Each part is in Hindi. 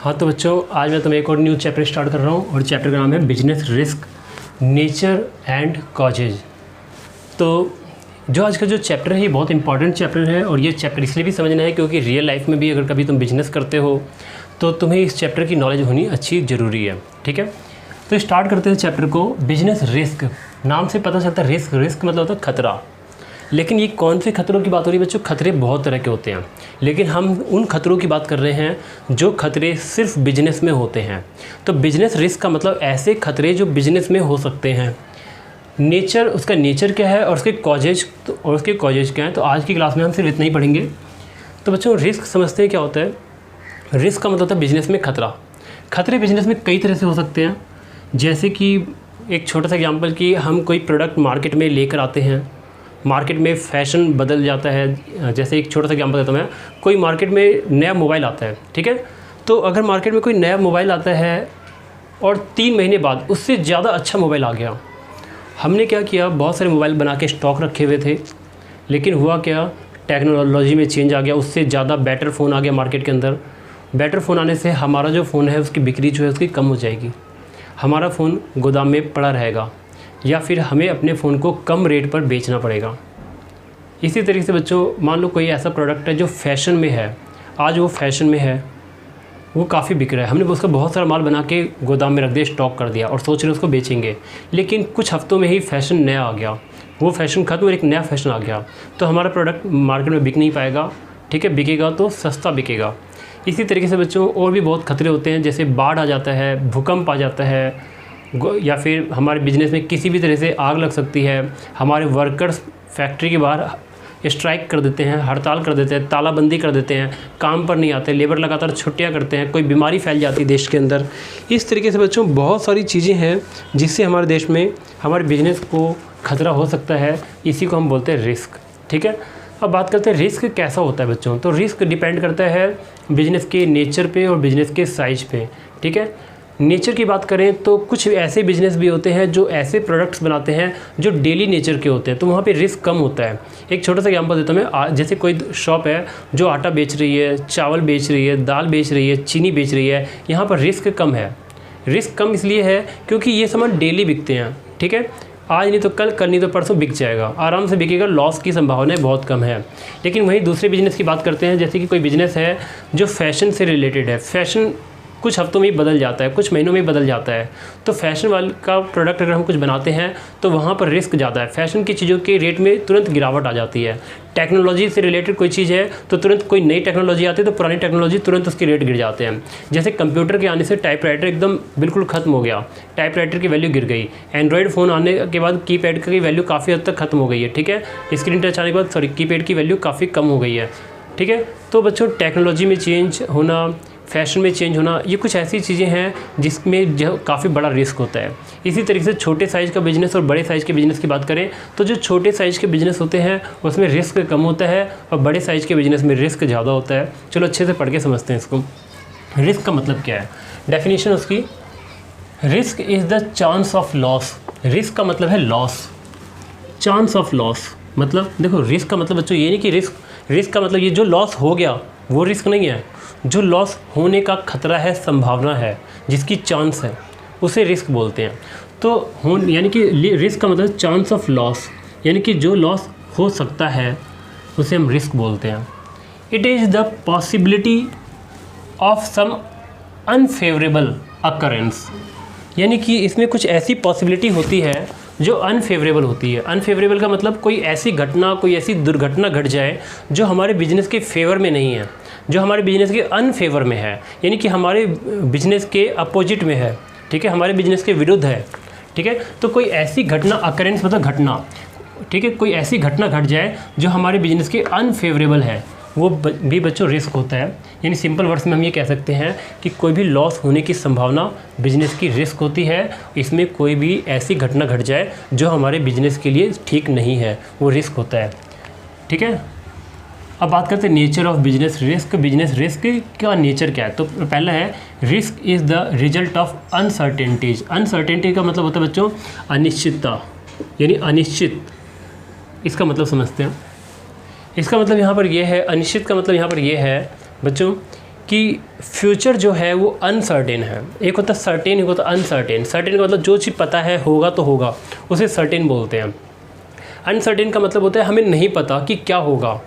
हाँ तो बच्चों, आज मैं तुम्हें एक और न्यू चैप्टर स्टार्ट कर रहा हूँ और चैप्टर का नाम है business risk, nature and causes. तो जो आज का जो चैप्टर है ये बहुत इंपॉर्टेंट चैप्टर है और ये चैप्टर इसलिए भी समझना है क्योंकि रियल लाइफ में भी अगर कभी तुम बिजनेस करते हो तो तुम्हें इस चैप्टर की नॉलेज होनी अच्छी ज़रूरी है। ठीक है, तो स्टार्ट करते हैं चैप्टर को। बिजनेस रिस्क, नाम से पता चलता है रिस्क मतलब होता है खतरा। लेकिन ये कौन से खतरों की बात हो रही है बच्चों? खतरे बहुत तरह के होते हैं, लेकिन हम उन खतरों की बात कर रहे हैं जो खतरे सिर्फ बिजनेस में होते हैं। तो बिजनेस रिस्क का मतलब ऐसे खतरे जो बिजनेस में हो सकते हैं। नेचर, उसका नेचर क्या है और उसके कॉजेज क्या है, तो आज की क्लास में हम सिर्फ इतना ही पढ़ेंगे। तो बच्चों, रिस्क समझते हैं क्या होता है? रिस्क का मतलब होता है बिजनेस में खतरा। खतरे बिजनेस में कई तरह से हो सकते हैं, जैसे कि एक छोटा सा एग्जांपल कि हम कोई प्रोडक्ट मार्केट में लेकर आते हैं, मार्केट में फ़ैशन बदल जाता है। जैसे एक छोटा सा एग्जांपल देता हूँ मैं, कोई मार्केट में नया मोबाइल आता है, ठीक है, तो अगर मार्केट में कोई नया मोबाइल आता है और 3 महीने बाद उससे ज़्यादा अच्छा मोबाइल आ गया, हमने क्या किया, बहुत सारे मोबाइल बना के स्टॉक रखे हुए थे, लेकिन हुआ क्या, टेक्नोलॉजी में चेंज आ गया, उससे ज़्यादा बेटर फ़ोन आ गया मार्केट के अंदर। बेटर फ़ोन आने से हमारा जो फ़ोन है उसकी बिक्री जो है उसकी कम हो जाएगी, हमारा फ़ोन गोदाम में पड़ा रहेगा या फिर हमें अपने फ़ोन को कम रेट पर बेचना पड़ेगा। इसी तरीके से बच्चों, मान लो कोई ऐसा प्रोडक्ट है जो फ़ैशन में है, आज वो फ़ैशन में है, वो काफ़ी बिक रहा है, हमने उसका बहुत सारा माल बना के गोदाम में रख दिया, स्टॉक कर दिया और सोच रहे उसको बेचेंगे, लेकिन कुछ हफ्तों में ही फ़ैशन नया आ गया, वो फ़ैशन ख़त्म और एक नया फ़ैशन आ गया, तो हमारा प्रोडक्ट मार्केट में बिक नहीं पाएगा। ठीक है, बिकेगा तो सस्ता बिकेगा। इसी तरीके से बच्चों और भी बहुत खतरे होते हैं, जैसे बाढ़ आ जाता है, भूकंप आ जाता है, या फिर हमारे बिजनेस में किसी भी तरह से आग लग सकती है, हमारे वर्कर्स फैक्ट्री के बाहर स्ट्राइक कर देते हैं, हड़ताल कर देते हैं, तालाबंदी कर देते हैं, काम पर नहीं आते, लेबर लगातार छुट्टियां करते हैं, कोई बीमारी फैल जाती है देश के अंदर। इस तरीके से बच्चों बहुत सारी चीज़ें हैं जिससे हमारे देश में हमारे बिजनेस को खतरा हो सकता है, इसी को हम बोलते हैं रिस्क। ठीक है, अब बात करते हैं रिस्क कैसा होता है बच्चों। तो रिस्क डिपेंड करता है बिजनेस के नेचर पे और बिजनेस के साइज़ पे। ठीक है, नेचर की बात करें तो कुछ ऐसे बिजनेस भी होते हैं जो ऐसे प्रोडक्ट्स बनाते हैं जो डेली नेचर के होते हैं, तो वहाँ पे रिस्क कम होता है। एक छोटा सा एग्जांपल देता हूँ मैं, जैसे कोई शॉप है जो आटा बेच रही है, चावल बेच रही है, दाल बेच रही है, चीनी बेच रही है, यहाँ पर रिस्क कम है। रिस्क कम इसलिए है क्योंकि ये सामान डेली बिकते हैं। ठीक है, आज नहीं तो कल, कल नहीं तो परसों बिक जाएगा, आराम से बिकेगा, लॉस की संभावनाएं बहुत कम है। लेकिन वहीं दूसरे बिजनेस की बात करते हैं, जैसे कि कोई बिजनेस है जो फैशन से रिलेटेड है, फैशन कुछ हफ्तों में ही बदल जाता है, कुछ महीनों में ही बदल जाता है, तो फैशन वाले का प्रोडक्ट अगर हम कुछ बनाते हैं तो वहाँ पर रिस्क ज़्यादा है। फैशन की चीज़ों के रेट में तुरंत गिरावट आ जाती है। टेक्नोलॉजी से रिलेटेड कोई चीज़ है तो तुरंत कोई नई टेक्नोलॉजी आती है तो पुरानी टेक्नोलॉजी तुरंत उसके रेट गिर जाते हैं। जैसे कंप्यूटर के आने से टाइपराइटर एकदम बिल्कुल ख़त्म हो गया, टाइपराइटर की वैल्यू गिर गई। एंड्रॉयड फ़ोन आने के बाद कीपैड की वैल्यू काफ़ी हद तक ख़त्म हो गई है। ठीक है, स्क्रीन टच आने के बाद कीपैड की वैल्यू काफ़ी कम हो गई है। ठीक है, तो बच्चों टेक्नोलॉजी में चेंज होना, फैशन में चेंज होना, ये कुछ ऐसी चीज़ें हैं जिसमें जो काफ़ी बड़ा रिस्क होता है। इसी तरीके से छोटे साइज़ का बिज़नेस और बड़े साइज़ के बिज़नेस की बात करें तो जो छोटे साइज़ के बिज़नेस होते हैं उसमें रिस्क कम होता है और बड़े साइज़ के बिज़नेस में रिस्क ज़्यादा होता है। चलो अच्छे से पढ़ के समझते हैं इसको। रिस्क का मतलब क्या है, डेफिनेशन उसकी, risk is the chance of loss. Risk का मतलब है लॉस, चांस ऑफ लॉस। मतलब देखो, रिस्क का मतलब बच्चों ये नहीं कि रिस्क का मतलब ये जो लॉस हो गया वो रिस्क नहीं है, जो लॉस होने का खतरा है, संभावना है, जिसकी चांस है, उसे रिस्क बोलते हैं। तो यानी कि रिस्क का मतलब चांस ऑफ लॉस, यानी कि जो लॉस हो सकता है उसे हम रिस्क बोलते हैं। It is the possibility of some unfavourable occurrence, यानी कि इसमें कुछ ऐसी पॉसिबिलिटी होती है जो अनफेवरेबल होती है। अनफेवरेबल का मतलब कोई ऐसी घटना, कोई ऐसी दुर्घटना घट जाए जो हमारे बिजनेस के फेवर में नहीं है, जो हमारे बिजनेस के अनफेवर में है, यानी कि हमारे बिजनेस के अपोजिट में है। ठीक है, हमारे बिजनेस के विरुद्ध है। ठीक है, तो कोई ऐसी घटना, अकरेंस मतलब घटना, ठीक है, कोई ऐसी घटना घट जाए जो हमारे बिजनेस के अनफेवरेबल है, वो भी बच्चों रिस्क होता है। यानी सिंपल वर्ड्स में हम ये कह सकते हैं कि कोई भी लॉस होने की संभावना बिजनेस की रिस्क होती है। इसमें कोई भी ऐसी घटना घट जाए जो हमारे बिजनेस के लिए ठीक नहीं है, वो रिस्क होता है। ठीक है, अब बात करते हैं nature of business risk. Business risk का नेचर क्या है? तो पहला है, risk is the result of uncertainties. Uncertainty का मतलब होता है बच्चों अनिश्चितता, यानी अनिश्चित। इसका मतलब समझते हैं। इसका मतलब यहाँ पर यह है, अनिश्चित का मतलब यहाँ पर यह है बच्चों कि फ्यूचर जो है वो अनसर्टेन है। एक होता है सर्टेन, एक होता है अनसर्टेन। सर्टेन का मतलब जो चीज़ पता है होगा तो होगा, उसे सर्टेन बोलते हैं। अनसर्टेन का मतलब होता है हमें नहीं पता कि क्या होगा,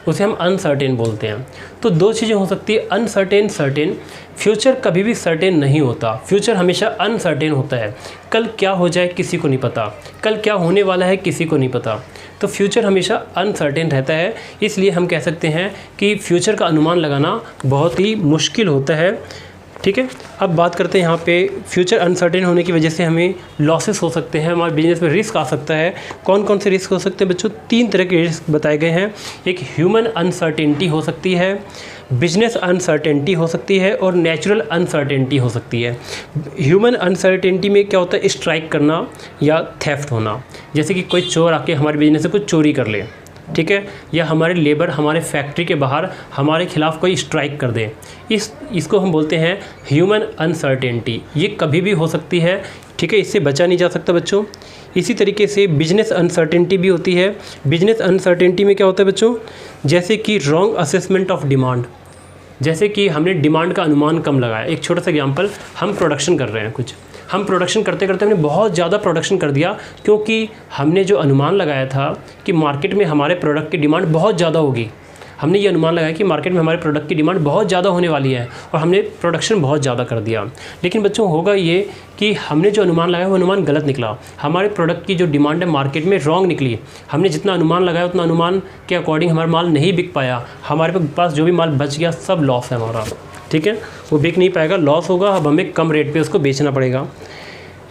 उसे हम अनसर्टेन बोलते हैं। तो दो चीज़ें हो सकती है, अनसर्टेन, सर्टेन। फ्यूचर कभी भी सर्टेन नहीं होता, फ्यूचर हमेशा अनसर्टेन होता है। कल क्या हो जाए किसी को नहीं पता, कल क्या होने वाला है किसी को नहीं पता। तो फ्यूचर हमेशा अनसर्टेन रहता है, इसलिए हम कह सकते हैं कि फ्यूचर का अनुमान लगाना बहुत ही मुश्किल होता है। ठीक है, अब बात करते हैं यहाँ पे फ्यूचर अनसर्टेन होने की वजह से हमें लॉसेस हो सकते हैं, हमारे बिजनेस में रिस्क आ सकता है। कौन कौन से रिस्क हो सकते हैं बच्चों? 3 तरह के रिस्क बताए गए हैं। एक ह्यूमन अनसर्टेनिटी हो सकती है, बिजनेस अनसर्टेनिटी हो सकती है और नेचुरल अनसर्टेनिटी हो सकती है। ह्यूमन अनसर्टेनिटी में क्या होता है? स्ट्राइक करना या थेफ्ट होना, जैसे कि कोई चोर आके हमारे बिजनेस से कुछ चोरी कर ले, ठीक है, या हमारे लेबर हमारे फैक्ट्री के बाहर हमारे खिलाफ कोई स्ट्राइक कर दे। इसको हम बोलते हैं ह्यूमन अनसर्टेनिटी। ये कभी भी हो सकती है, ठीक है, इससे बचा नहीं जा सकता बच्चों। इसी तरीके से बिजनेस अनसर्टेनिटी भी होती है। बिजनेस अनसर्टेनिटी में क्या होता है बच्चों? जैसे कि रॉन्ग असेसमेंट ऑफ डिमांड, जैसे कि हमने डिमांड का अनुमान कम लगाया। एक छोटा सा एग्जांपल, हम प्रोडक्शन कर रहे हैं कुछ, हम प्रोडक्शन करते करते हमने बहुत ज़्यादा प्रोडक्शन कर दिया, क्योंकि हमने जो अनुमान लगाया था कि मार्केट में हमारे प्रोडक्ट की डिमांड बहुत ज़्यादा होगी। हमने ये अनुमान लगाया कि मार्केट में हमारे प्रोडक्ट की डिमांड बहुत ज़्यादा होने वाली है और हमने प्रोडक्शन बहुत ज़्यादा कर दिया। लेकिन बच्चों होगा ये कि हमने जो अनुमान लगाया वो अनुमान गलत निकला। हमारे प्रोडक्ट की जो डिमांड है मार्केट में रॉन्ग निकली। हमने जितना अनुमान लगाया उतना अनुमान के अकॉर्डिंग हमारा माल नहीं बिक पाया। हमारे पास जो भी माल बच गया सब लॉस है हमारा, ठीक है, वो बिक नहीं पाएगा, लॉस होगा। अब हमें कम रेट पे उसको बेचना पड़ेगा।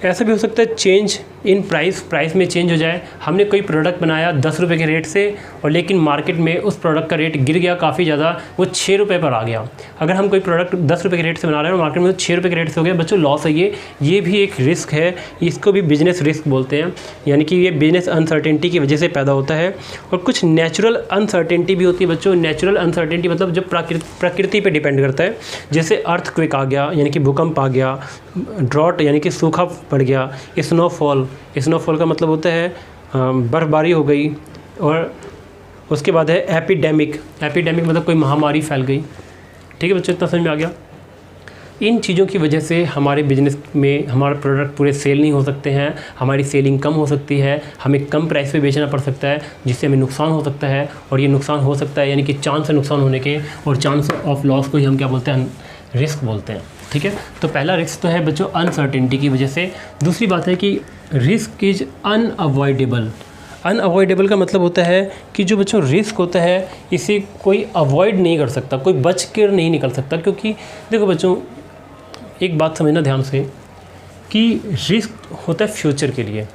ऐसा भी हो सकता है चेंज इन प्राइस में चेंज हो जाए। हमने कोई प्रोडक्ट बनाया 10 रुपये के रेट से और लेकिन मार्केट में उस प्रोडक्ट का रेट गिर गया काफ़ी ज़्यादा, वो 6 रुपये पर आ गया। अगर हम कोई प्रोडक्ट 10 रुपये के रेट से बना रहे हैं और मार्केट में 6 रुपये के रेट से हो गया, बच्चों लॉस है। ये भी एक रिस्क है, इसको भी बिजनेस रिस्क बोलते हैं। यानी कि ये बिजनेस अनसर्टेनिटी की वजह से पैदा होता है। और कुछ नेचुरल अनसर्टेनिटी भी होती है बच्चों। नेचुरल अनसर्टेनिटी मतलब जो प्रकृति पर डिपेंड करता है, जैसे अर्थक्वेक आ गया यानी कि भूकंप आ गया, ड्रॉट यानी कि सूखा पड़ गया, स्नोफॉल का मतलब होता है बर्फबारी हो गई। और उसके बाद है एपिडेमिक मतलब कोई महामारी फैल गई। ठीक है बच्चों, इतना समझ में आ गया। इन चीज़ों की वजह से हमारे बिजनेस में हमारे प्रोडक्ट पूरे सेल नहीं हो सकते हैं, हमारी सेलिंग कम हो सकती है, हमें कम प्राइस पे बेचना पड़ सकता है, जिससे हमें नुकसान हो सकता है। और ये नुकसान हो सकता है यानी कि चांस है नुकसान होने के, और चांस ऑफ लॉस को ही हम क्या बोलते हैं? रिस्क बोलते हैं। ठीक है, तो पहला रिस्क तो है बच्चों अनसर्टेनिटी की वजह से। दूसरी बात है कि रिस्क इज़ अनअवॉइडेबल का मतलब होता है कि जो बच्चों रिस्क होता है इसे कोई अवॉइड नहीं कर सकता, कोई बच कर नहीं निकल सकता। क्योंकि देखो बच्चों, एक बात समझना ध्यान से कि रिस्क होता है फ्यूचर के लिए।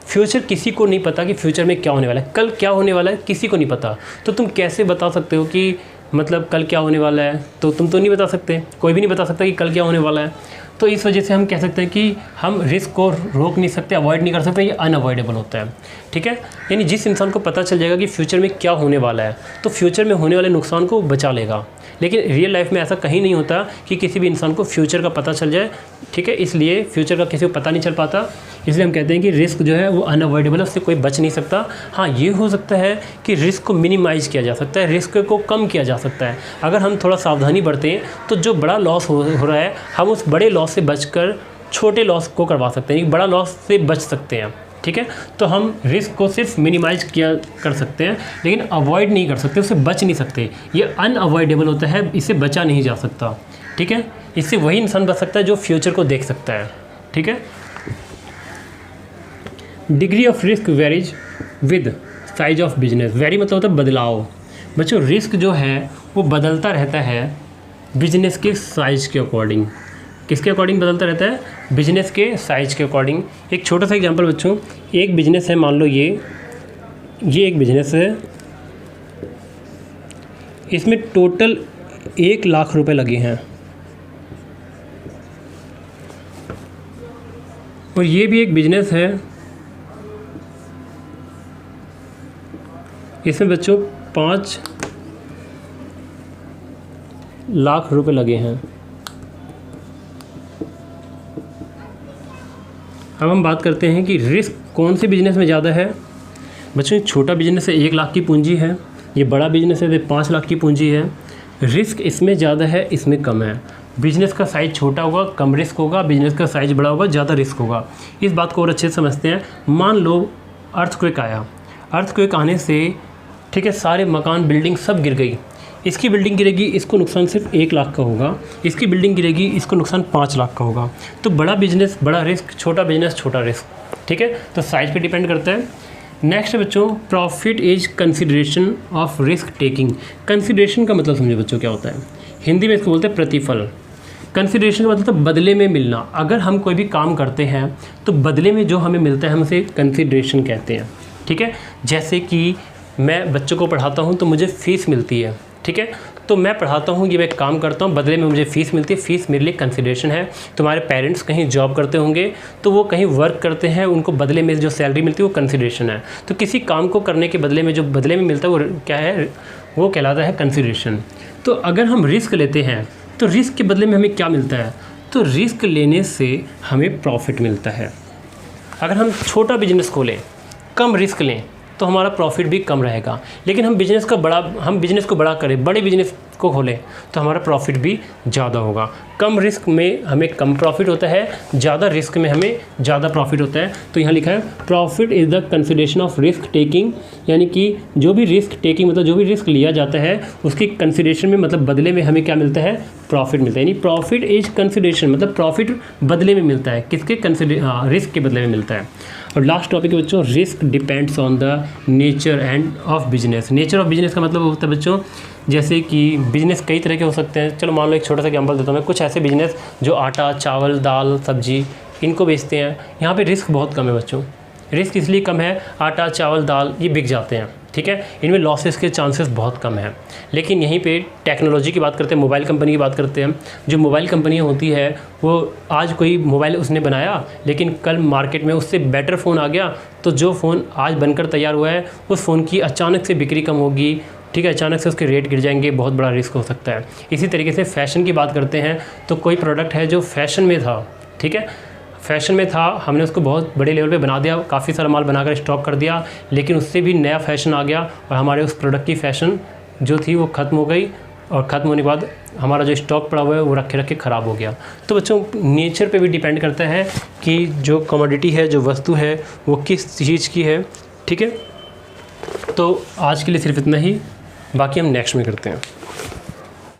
फ्यूचर किसी को नहीं पता कि फ्यूचर में क्या होने वाला है, कल क्या होने वाला है किसी को नहीं पता। तो तुम कैसे बता सकते हो कि मतलब कल क्या होने वाला है? तो तुम तो नहीं बता सकते, कोई भी नहीं बता सकता कि कल क्या होने वाला है। तो इस वजह से हम कह सकते हैं कि हम रिस्क को रोक नहीं सकते, अवॉइड नहीं कर सकते, ये अनअवॉइडेबल होता है। ठीक है, यानी जिस इंसान को पता चल जाएगा कि फ्यूचर में क्या होने वाला है तो फ्यूचर में होने वाले नुकसान को बचा लेगा। लेकिन रियल लाइफ में ऐसा कहीं नहीं होता कि किसी भी इंसान को फ्यूचर का पता चल जाए। ठीक है, इसलिए फ्यूचर का किसी को पता नहीं चल पाता, इसलिए हम कहते हैं कि रिस्क जो है वो अनअवॉइडेबल है, उससे कोई बच नहीं सकता। हाँ, ये हो सकता है कि रिस्क को मिनिमाइज़ किया जा सकता है, रिस्क को कम किया जा सकता है। अगर हम थोड़ा सावधानी बरतें तो जो बड़ा लॉस हो रहा है हम उस बड़े लॉस से बचकर छोटे लॉस को करवा सकते हैं, बड़ा लॉस से बच सकते हैं। ठीक है, तो हम रिस्क को सिर्फ मिनिमाइज कर सकते हैं, लेकिन अवॉइड नहीं कर सकते, उससे बच नहीं सकते। ये अनअवॉइडेबल होता है, इससे बचा नहीं जा सकता। ठीक है, इससे वही इंसान बच सकता है जो फ्यूचर को देख सकता है। ठीक है, degree of risk varies with size of business. Very मतलब होता है बदलाव। बच्चों रिस्क जो है वो बदलता रहता है बिजनेस के साइज़ के अकॉर्डिंग। किसके अकॉर्डिंग बदलता रहता है? बिजनेस के साइज़ के अकॉर्डिंग। एक छोटा सा एग्जांपल बच्चों, एक बिजनेस है, मान लो ये एक बिजनेस है, इसमें टोटल 1 लाख रुपए लगे हैं, और ये भी एक बिजनेस है, इसमें बच्चों 5 लाख रुपए लगे हैं। अब हम बात करते हैं कि रिस्क कौन से बिजनेस में ज़्यादा है। बच्चों छोटा बिजनेस है 1 लाख की पूंजी है, ये बड़ा बिजनेस है 5 लाख की पूंजी है। रिस्क इसमें ज़्यादा है, इसमें कम है। बिजनेस का साइज़ छोटा होगा कम रिस्क होगा, बिजनेस का साइज़ बड़ा होगा ज़्यादा रिस्क होगा। इस बात को और अच्छे से समझते हैं। मान लो अर्थक्वेक आया, अर्थक्वेक आने से ठीक है सारे मकान बिल्डिंग सब गिर गई। इसकी बिल्डिंग गिरेगी, इसको नुकसान सिर्फ 1 लाख का होगा, इसकी बिल्डिंग गिरेगी, इसको नुकसान 5 लाख का होगा। तो बड़ा बिजनेस बड़ा रिस्क, छोटा बिजनेस छोटा रिस्क। ठीक है, तो साइज़ पे डिपेंड करता है। नेक्स्ट बच्चों, profit is consideration of risk taking. Consideration का मतलब समझो बच्चों क्या होता है, हिंदी में इसको बोलते हैं प्रतिफल। कंसिडरेशन का मतलब बदले में मिलना। अगर हम कोई भी काम करते हैं तो बदले में जो हमें मिलता है हम उसे कंसिडरेशन कहते हैं। ठीक है, जैसे कि मैं बच्चों को पढ़ाता हूँ तो मुझे फ़ीस मिलती है। ठीक है, तो मैं पढ़ाता हूँ, ये मैं काम करता हूँ, बदले में मुझे फ़ीस मिलती है। फ़ीस मेरे लिए कंसिडरेशन है। तुम्हारे पेरेंट्स कहीं जॉब करते होंगे तो वो कहीं वर्क करते हैं, उनको बदले में जो सैलरी मिलती है वो कंसिडरेशन है। तो किसी काम को करने के बदले में जो बदले में मिलता है वो क्या है, वो कहलाता है कंसिडरेशन। तो अगर हम रिस्क लेते हैं तो रिस्क के बदले में हमें क्या मिलता है, तो रिस्क लेने से हमें प्रॉफिट मिलता है। अगर हम छोटा बिजनेस खोलें, कम रिस्क लें, तो हमारा प्रॉफिट भी कम रहेगा। लेकिन हम बिज़नेस को बड़ा करें, बड़े बिजनेस को खोलें, तो हमारा प्रॉफिट भी ज़्यादा होगा। कम रिस्क में हमें कम प्रॉफिट होता है, ज़्यादा रिस्क में हमें ज़्यादा प्रॉफिट होता है। तो यहाँ लिखा है profit is the consideration of risk taking, यानी कि जो भी रिस्क टेकिंग मतलब जो भी रिस्क लिया जाता है उसकी कंसिडरेशन में मतलब बदले में हमें क्या मिलता है, प्रॉफिट मिलता है। यानी प्रॉफिट इज कंसिडरेशन मतलब प्रॉफिट बदले में मिलता है, किसके रिस्क के बदले में मिलता है। और लास्ट टॉपिक है बच्चों, risk depends on the nature end of business. Nature of business का मतलब होता है बच्चों, जैसे कि बिजनेस कई तरह के हो सकते हैं। चलो मान लो एक छोटा सा एग्जांपल देता हूँ मैं। कुछ ऐसे बिजनेस जो आटा चावल दाल सब्जी इनको बेचते हैं, यहाँ पे रिस्क बहुत कम है बच्चों। रिस्क इसलिए कम है, आटा चावल दाल ये बिक जाते हैं। ठीक है, इनमें लॉसेस के चांसेस बहुत कम हैं। लेकिन यहीं पे टेक्नोलॉजी की बात करते हैं, मोबाइल कंपनी की बात करते हैं। जो मोबाइल कंपनियाँ होती है वो आज कोई मोबाइल उसने बनाया, लेकिन कल मार्केट में उससे बेटर फ़ोन आ गया, तो जो फ़ोन आज बनकर तैयार हुआ है उस फ़ोन की अचानक से बिक्री कम होगी। ठीक है, अचानक से उसके रेट गिर जाएंगे, बहुत बड़ा रिस्क हो सकता है। इसी तरीके से फ़ैशन की बात करते हैं, तो कोई प्रोडक्ट है जो फ़ैशन में था, ठीक है, फ़ैशन में था, हमने उसको बहुत बड़े लेवल पे बना दिया, काफ़ी सारा माल बनाकर स्टॉक कर दिया, लेकिन उससे भी नया फ़ैशन आ गया और हमारे उस प्रोडक्ट की फ़ैशन जो थी वो ख़त्म हो गई, और ख़त्म होने के बाद हमारा जो स्टॉक पड़ा हुआ है वो रखे रखे ख़राब हो गया। तो बच्चों नेचर पे भी डिपेंड करता है कि जो कमोडिटी है, जो वस्तु है, वो किस चीज़ की है। ठीक है, तो आज के लिए सिर्फ इतना ही, बाकी हम नेक्स्ट में करते हैं।